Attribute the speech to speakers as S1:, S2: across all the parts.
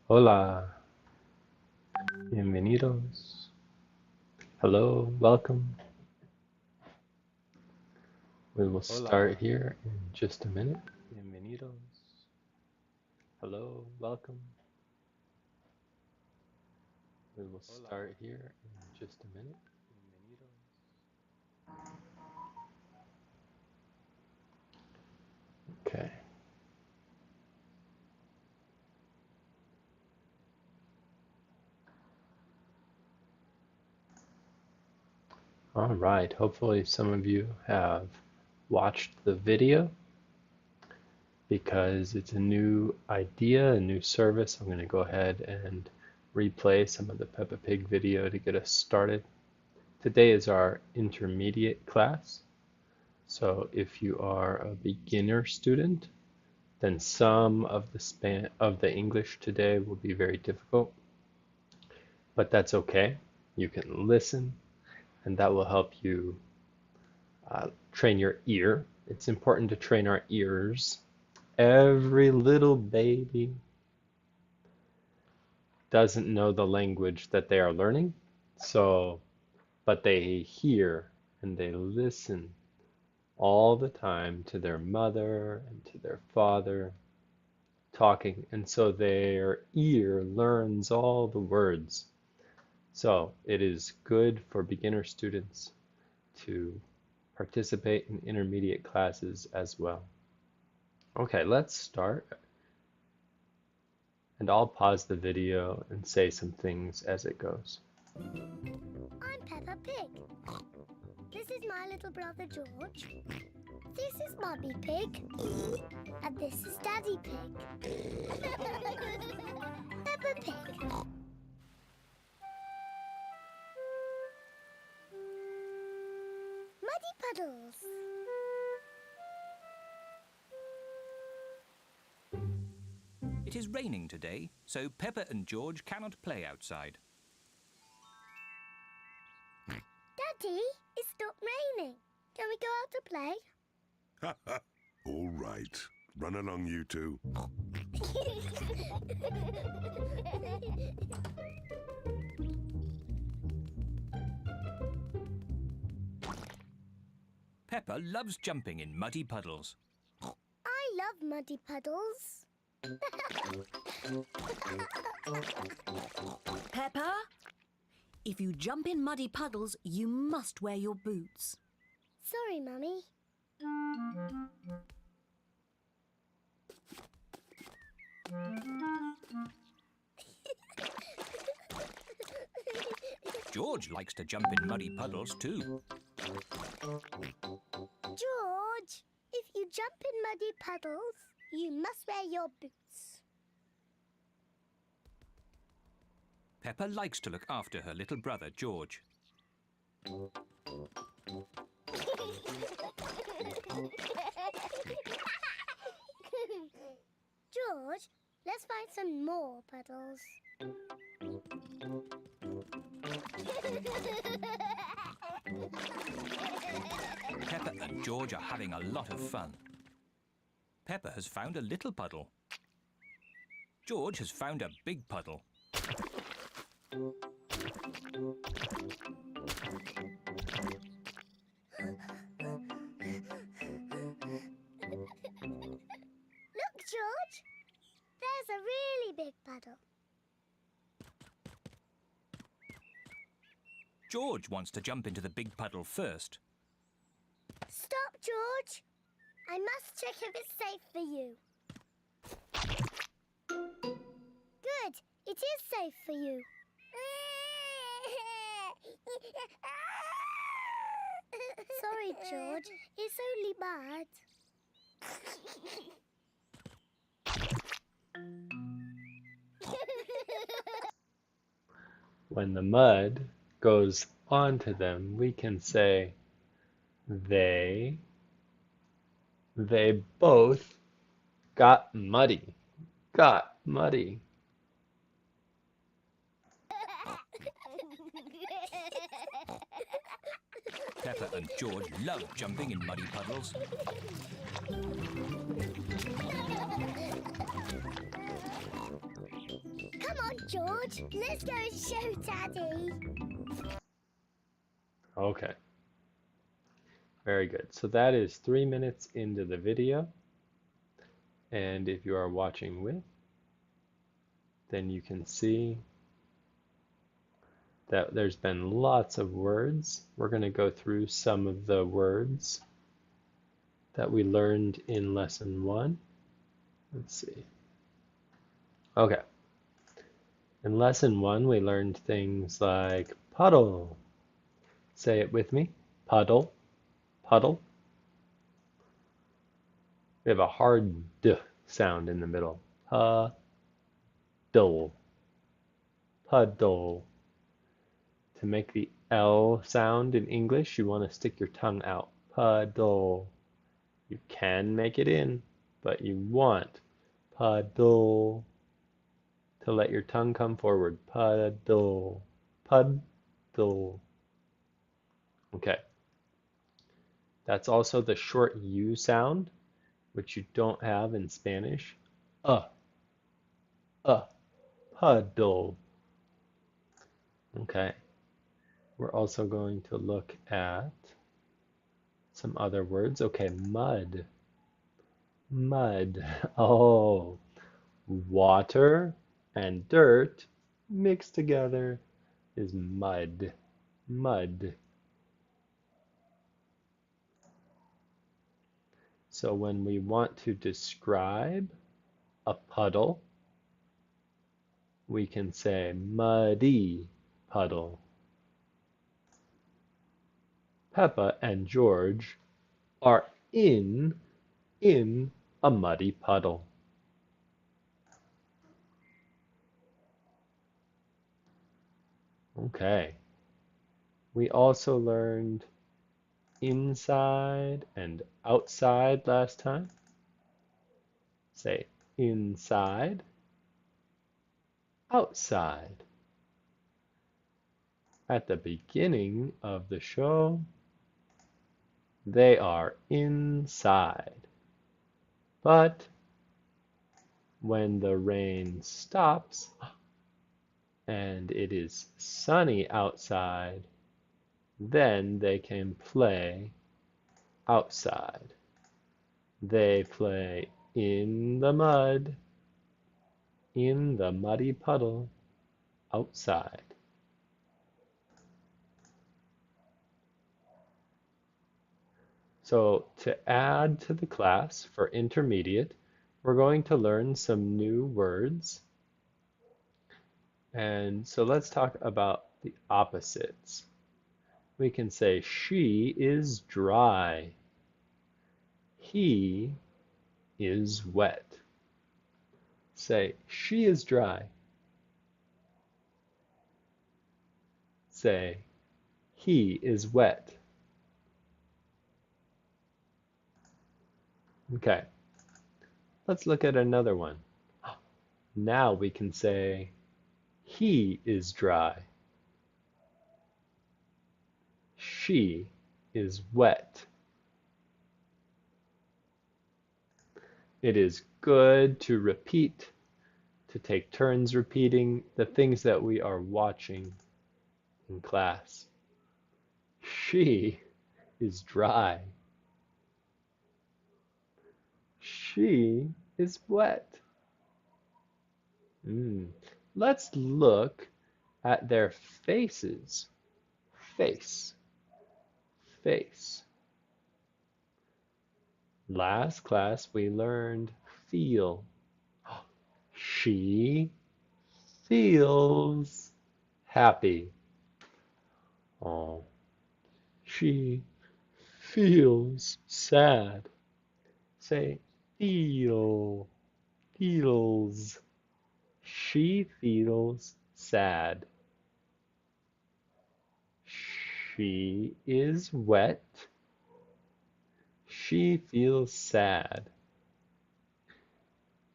S1: Hola, bienvenidos. Hello, welcome. We will start here in just a minute. Bienvenidos. Hello, welcome. We will start here in just a minute. Bienvenidos. Okay. All right. Hopefully some of you have watched the video because it's a new idea, a new service. I'm going to go ahead and replay some of the Peppa Pig video to get us started. Today is our intermediate class. So if you are a beginner student, then some of the English today will be very difficult, but that's okay. You can listen, and that will help you train your ear. It's important to train our ears. Every little baby doesn't know the language that they are learning, but they hear and they listen all the time to their mother and to their father talking, and so their ear learns all the words. So it is good for beginner students to participate in intermediate classes as well. Okay, let's start. And I'll pause the video and say some things as it goes.
S2: I'm Peppa Pig. This is my little brother George. This is Mummy Pig. And this is Daddy Pig. Peppa Pig. Muddy puddles.
S3: It is raining today, so Peppa and George cannot play outside.
S2: Daddy, it's stopped raining. Can we go out to play?
S4: Ha ha! All right. Run along, you two.
S3: Peppa loves jumping in muddy puddles.
S2: I love muddy puddles.
S5: Peppa, if you jump in muddy puddles, you must wear your boots.
S2: Sorry, Mummy.
S3: George likes to jump in muddy puddles too.
S2: George, if you jump in muddy puddles, you must wear your boots.
S3: Peppa likes to look after her little brother George.
S2: George, let's find some more puddles.
S3: Peppa and George are having a lot of fun. Peppa has found a little puddle. George has found a big puddle.
S2: Look, George. There's a really big puddle.
S3: George wants to jump into the big puddle first.
S2: Stop, George. I must check if it's safe for you. Good. It is safe for you. Sorry, George. It's only bad.
S1: When the mud goes onto them, we can say they both got muddy. Got muddy.
S3: Peppa and George love jumping in muddy puddles.
S2: right, George. Let's go and show Daddy.
S1: Okay, very good. So that is 3 minutes into the video. And if you are watching with, then you can see that there's been lots of words. We're going to go through some of the words that we learned in lesson 1. Let's see. Okay. In lesson 1, we learned things like puddle. Say it with me. Puddle, puddle. We have a hard D sound in the middle. Puddle, puddle. To make the L sound in English, you want to stick your tongue out. Puddle. You can make it in, but you want puddle to let your tongue come forward. Puddle, puddle. Okay. That's also the short U sound, which you don't have in Spanish. Uh, puddle. Okay. We're also going to look at some other words. Okay, mud. Mud. Oh, water and dirt mixed together is mud. Mud. So when we want to describe a puddle, we can say muddy puddle. Peppa and George are in a muddy puddle. Okay. We also learned inside and outside last time. Say inside, outside. At the beginning of the show, they are inside. But when the rain stops and it is sunny outside, then they can play outside. They play in the mud, in the muddy puddle, outside. So to add to the class for intermediate, we're going to learn some new words. And so let's talk about the opposites. We can say she is dry. He is wet. Say she is dry. Say he is wet. Okay, let's look at another one. Now we can say he is dry. She is wet. It is good to repeat, to take turns repeating the things that we are watching in class. She is dry. She is wet. Let's look at their faces. Face. Face. Last class we learned feel. She feels happy. Oh, she feels sad. Say feel, feels. She feels sad. She is wet. She feels sad.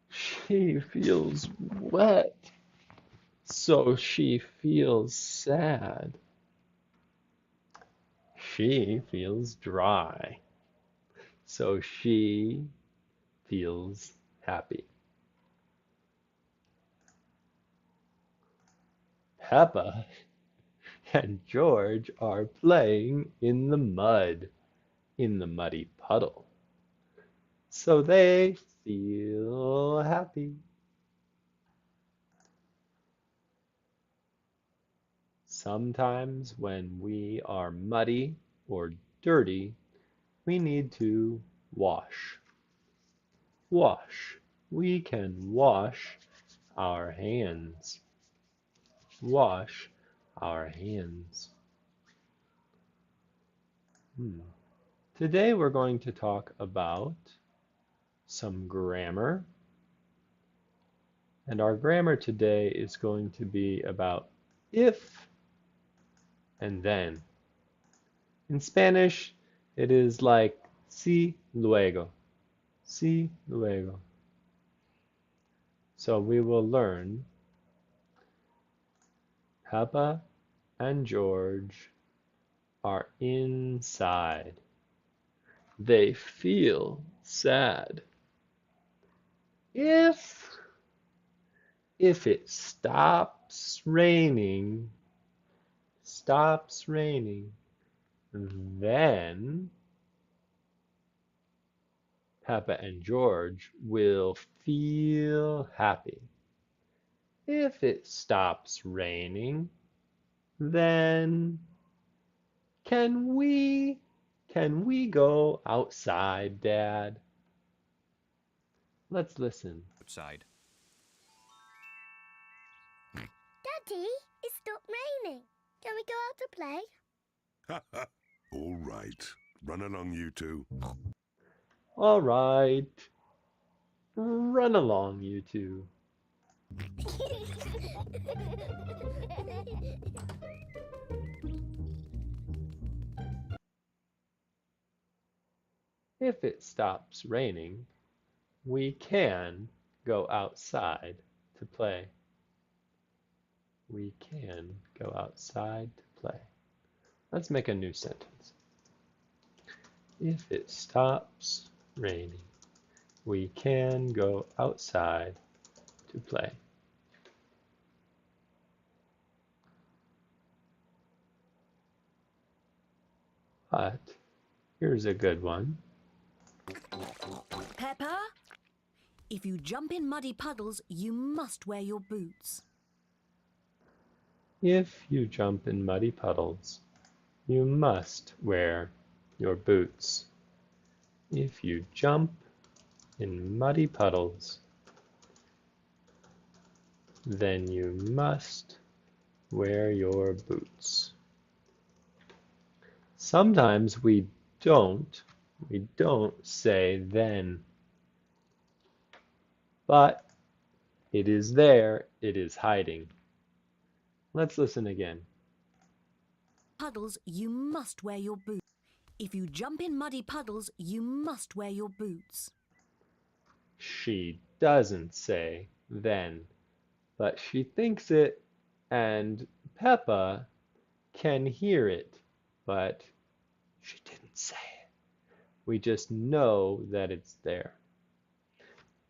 S1: She feels wet, so she feels sad. She feels dry, so she feels happy. Peppa and George are playing in the mud, in the muddy puddle. So they feel happy. Sometimes when we are muddy or dirty, we need to wash. Wash. We can wash our hands. Wash our hands. Today we're going to talk about some grammar. And our grammar today is going to be about if and then. In Spanish, it is like si luego. Si luego. So we will learn Peppa and George are inside. They feel sad. If it stops raining, then Peppa and George will feel happy. If it stops raining, then can we go outside, Dad? Let's listen.
S3: Outside.
S2: Daddy, it stopped raining. Can we go out to play?
S4: All right. Run along, you two.
S1: All right. Run along, you two. If it stops raining, we can go outside to play. We can go outside to play. Let's make a new sentence. If it stops raining, we can go outside to play. But here's a good one.
S5: Peppa, if you jump in muddy puddles, you must wear your boots.
S1: If you jump in muddy puddles, you must wear your boots. If you jump in muddy puddles, then you must wear your boots. Sometimes we don't say then, but it is there, it is hiding. Let's listen again.
S5: Puddles, you must wear your boots. If you jump in muddy puddles, you must wear your boots.
S1: She doesn't say then, but she thinks it, and Peppa can hear it, but she didn't say it. We just know that it's there.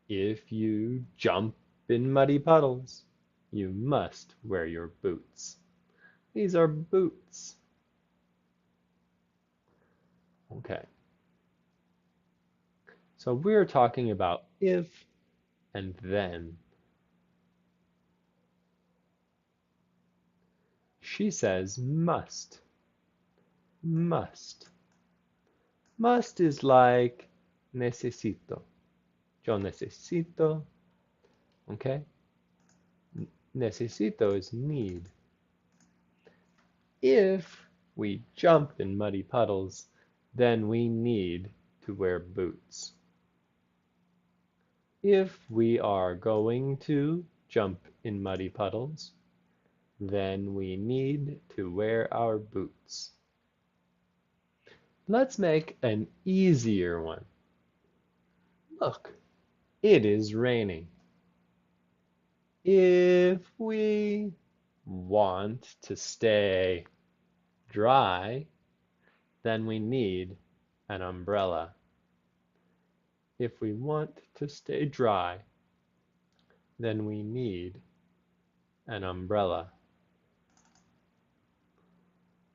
S1: If you jump in muddy puddles, you must wear your boots. These are boots. Okay. So we're talking about if and then. She says must. Must. Must is like necesito. Yo necesito. Okay? Necesito is need. If we jump in muddy puddles, then we need to wear boots. If we are going to jump in muddy puddles, then we need to wear our boots. Let's make an easier one. Look, it is raining. If we want to stay dry, then we need an umbrella. If we want to stay dry, then we need an umbrella.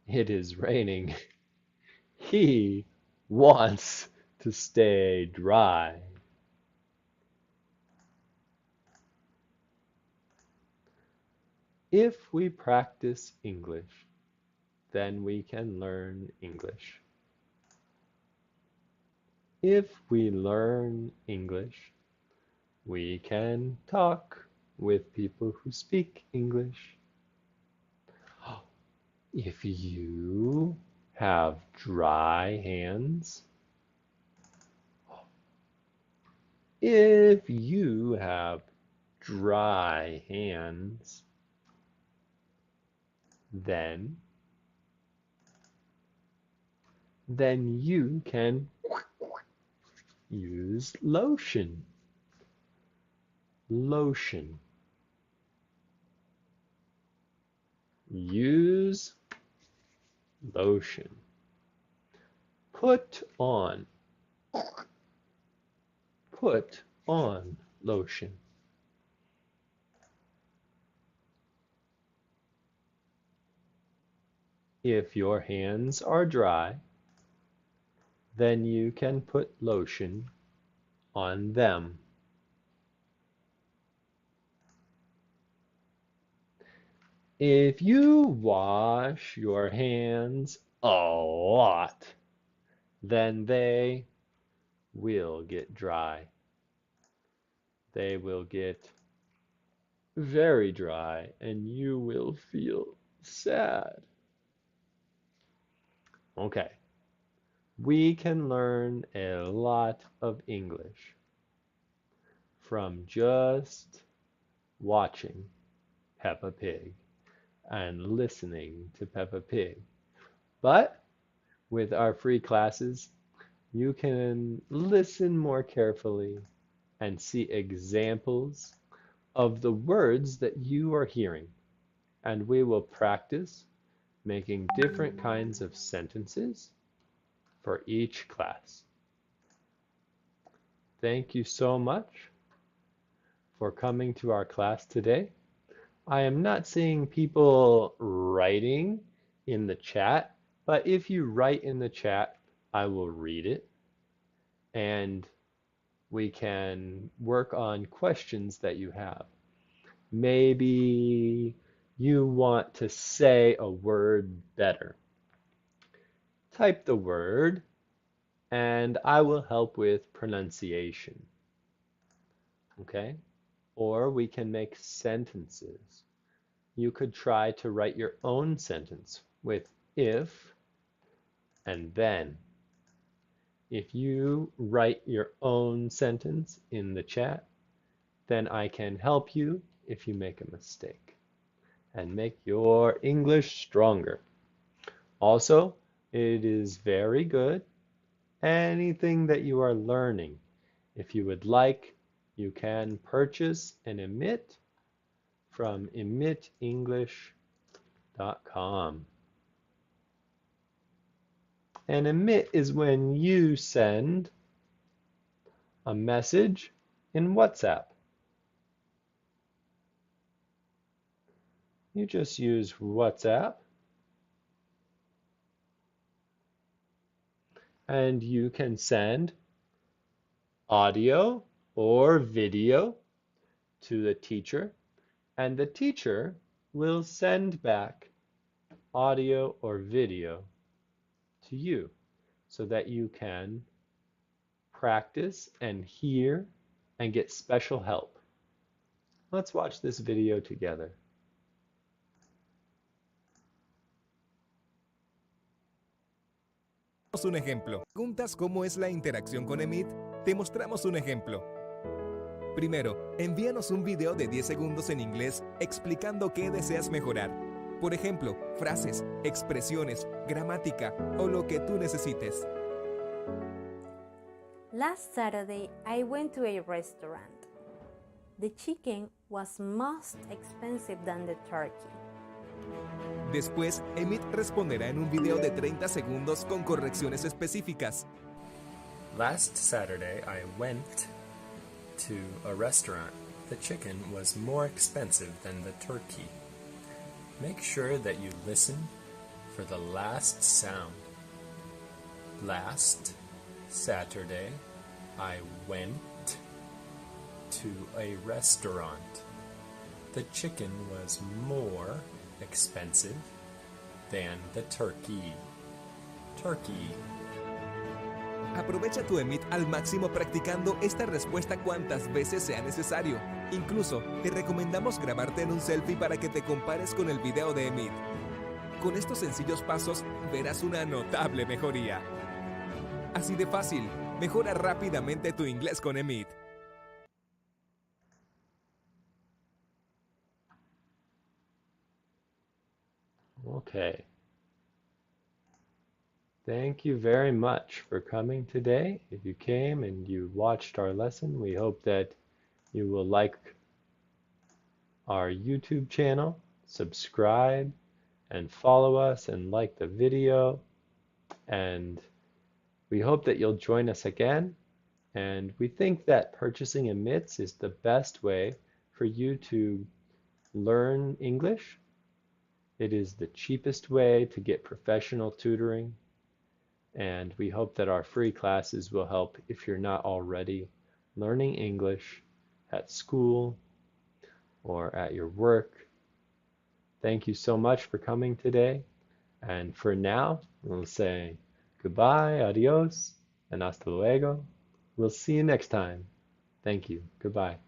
S1: It is raining. He wants to stay dry. If we practice English, then we can learn English. If we learn English, we can talk with people who speak English. If you have dry hands, if you have dry hands, then you can use lotion. Lotion. Use lotion. Put on. Put on lotion. If your hands are dry, then you can put lotion on them. If you wash your hands a lot, then they will get dry. They will get very dry, and you will feel sad. Okay, we can learn a lot of English from just watching Peppa Pig and listening to Peppa Pig. But with our free classes, you can listen more carefully and see examples of the words that you are hearing. And we will practice making different kinds of sentences for each class. Thank you so much for coming to our class today. I am not seeing people writing in the chat, but if you write in the chat, I will read it, and we can work on questions that you have. Maybe you want to say a word better. Type the word, and I will help with pronunciation. Okay? Or we can make sentences. You could try to write your own sentence with if and then. If you write your own sentence in the chat, then I can help you if you make a mistake and make your English stronger. Also, it is very good. Anything that you are learning, if you would like, you can purchase an Emit from emitenglish.com. An emit is when you send a message in WhatsApp. You just use WhatsApp and you can send audio or video to the teacher, and the teacher will send back audio or video to you so that you can practice and hear and get special help. Let's watch this video together.
S6: Un ejemplo. ¿Preguntas cómo es la interacción con Emit? Te mostramos un ejemplo. Primero, envíanos un video de 10 segundos en inglés explicando qué deseas mejorar. Por ejemplo, frases, expresiones, gramática o lo que tú necesites.
S7: Last Saturday, I went to a restaurant. The chicken was most expensive than the turkey.
S6: Después, Emit responderá en un video de 30 segundos con correcciones específicas.
S1: Last Saturday, I went to a restaurant. The chicken was more expensive than the turkey. Make sure that you listen for the last sound. Last Saturday, I went to a restaurant. The chicken was more expensive than the turkey. Turkey.
S6: Aprovecha tu Emit al máximo practicando esta respuesta cuantas veces sea necesario. Incluso, te recomendamos grabarte en un selfie para que te compares con el video de Emit. Con estos sencillos pasos, verás una notable mejoría. Así de fácil, mejora rápidamente tu inglés con Emit.
S1: Okay. Thank you very much for coming today. If you came and you watched our lesson, we hope that you will like our YouTube channel, subscribe, and follow us and like the video. And we hope that you'll join us again. And we think that purchasing Emits is the best way for you to learn English. It is the cheapest way to get professional tutoring. And we hope that our free classes will help if you're not already learning English at school or at your work. Thank you so much for coming today. And for now, we'll say goodbye, adios, and hasta luego. We'll see you next time. Thank you. Goodbye.